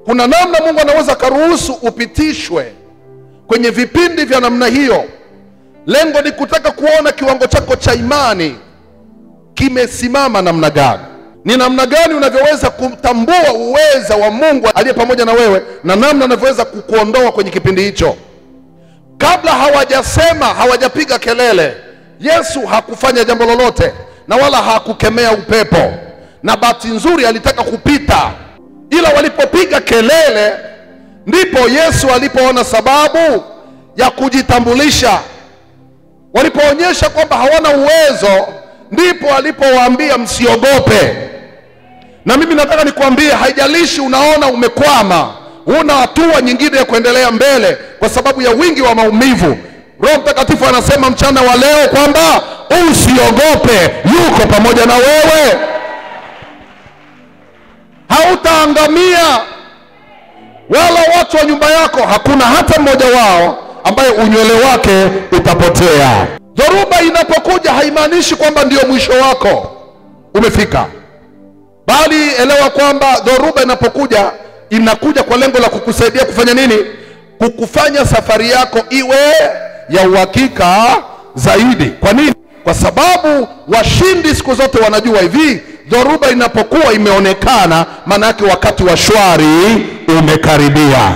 Kuna namna Mungu anaweza karuhusu upitishwe kwenye vipindi vya namna hiyo. Lengo ni kutaka kuona kiwango chako cha imani kimesimama namna gani. Ni namna gani unavyoweza kutambua uweza wa Mungu aliye pamoja na wewe, na namna unavyoweza kukuondoa kwenye kipindi hicho. Kabla hawajasema, hawajapiga kelele, Yesu hakufanya jambo lolote na wala hakukemea upepo. Na bahati nzuri alitaka kupita. Ila walipopiga kelele ndipo Yesu alipoona sababu ya kujitambulisha. Walipoonyesha kwamba hawana uwezo ndipo alipowaambia msiogope. Na mimi nataka nikwambie, haijalishi unaona umekwama, una hatua nyingine ya kuendelea mbele kwa sababu ya wingi wa maumivu, Roho Mtakatifu anasema mchana wa leo kwamba usiogope, yuko pamoja na wewe. Hautaangamia, wala watu wa nyumba yako hakuna hata mmoja wao ambaye unywele wake utapotea. Dhoruba inapokuja haimaanishi kwamba ndio mwisho wako umefika, bali elewa kwamba dhoruba inapokuja inakuja kwa lengo la kukusaidia kufanya nini? Kukufanya safari yako iwe ya uhakika zaidi. Kwa nini? Kwa sababu washindi siku zote wanajua hivi, dhoruba inapokuwa imeonekana, maana yake wakati wa shwari umekaribia.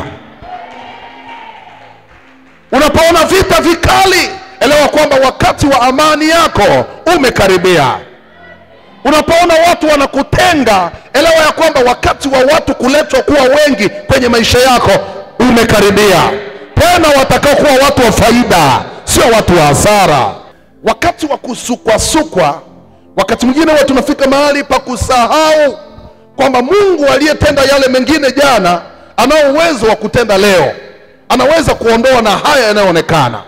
Unapoona vita vikali, elewa kwamba wakati wa amani yako umekaribia. Unapoona watu wanakutenga, elewa ya kwamba wakati wa watu kuletwa kuwa wengi kwenye maisha yako umekaribia. Tena watakao kuwa watu wa faida, sio watu wa hasara. Wakati wa kusukwa, wakati mwingine watu tunafika mahali pa kusahau kwamba Mungu aliyetenda yale mengine jana anao uwezo wa kutenda leo. Anaweza kuondoa na haya yanayoonekana.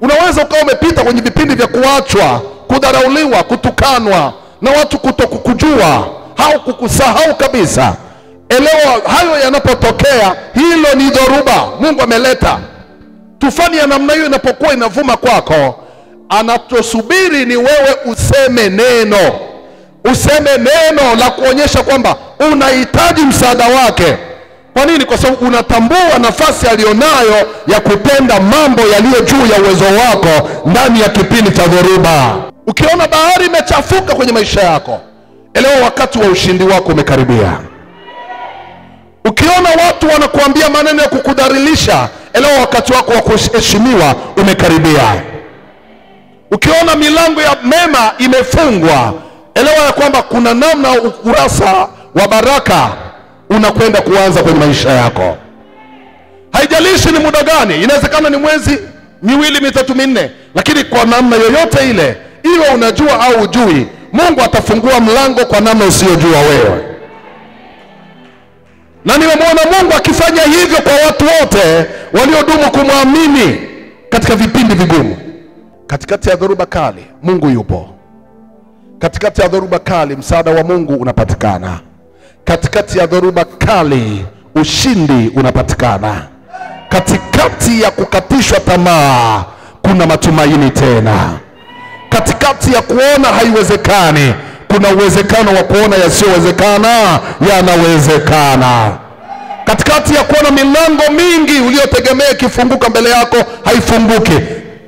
Unaweza ukawa umepita kwenye vipindi vya kuachwa, kudharauliwa, kutukanwa na watu kutokukujua au kukusahau kabisa. Elewa hayo yanapotokea, hilo ni dhoruba Mungu ameleta. Tufani ya namna hiyo inapokuwa inavuma kwako, anachosubiri ni wewe useme neno. Useme neno la kuonyesha kwamba unahitaji msaada wake. Kwa nini? Kwa sababu unatambua nafasi alionayo ya kutenda mambo yaliyo juu ya uwezo wako ndani ya kipindi cha dhoruba. Ukiona bahari imechafuka kwenye maisha yako, elewa wakati wa ushindi wako umekaribia. Ukiona watu wanakuambia maneno ya kukudhalilisha, elewa wakati wako wa kuheshimiwa umekaribia. Ukiona milango ya mema imefungwa, elewa ya kwamba kuna namna ukurasa wa baraka unakwenda kuanza kwenye maisha yako. Haijalishi ni muda gani, inawezekana ni mwezi, miwili, mitatu, minne, lakini kwa namna yoyote ile, iwe unajua au hujui, Mungu atafungua mlango kwa namna usiyojua wewe. Na nimemwona Mungu akifanya hivyo kwa watu wote waliodumu kumwamini katika vipindi vigumu. Katikati ya dhoruba kali, Mungu yupo. Katikati ya dhoruba kali, msaada wa Mungu unapatikana. Katikati ya dhoruba kali, ushindi unapatikana. Katikati ya kukatishwa tamaa, kuna matumaini tena. Katikati ya kuona haiwezekani, kuna uwezekano wa kuona yasiyowezekana yanawezekana. Katikati ya kuona milango mingi uliyotegemea ikifunguka mbele yako haifunguki,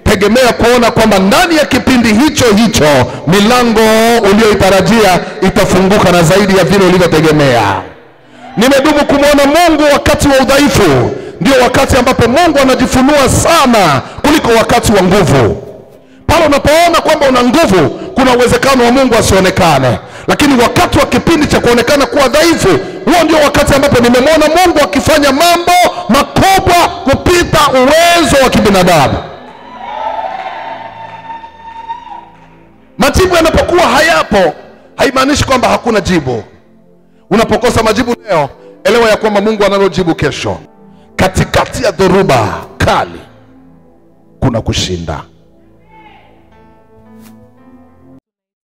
tegemea kuona kwamba ndani ya kipindi hicho milango uliyoitarajia itafunguka na zaidi ya vile ulivyotegemea. Nimedumu kumwona Mungu wakati wa udhaifu. Ndio wakati ambapo Mungu anajifunua sana kuliko wakati wa nguvu. Pale unapoona kwamba una nguvu, kuna uwezekano wa Mungu asionekane. Lakini wakati wa kipindi cha kuonekana kuwa dhaifu, huo ndio wakati ambapo nimemwona Mungu akifanya mambo makubwa kupita uwezo wa kibinadamu. Majibu yanapokuwa hayapo, haimaanishi kwamba hakuna jibu. Unapokosa majibu leo, elewa ya kwamba Mungu analojibu kesho. Katikati ya dhoruba kali, kuna kushinda.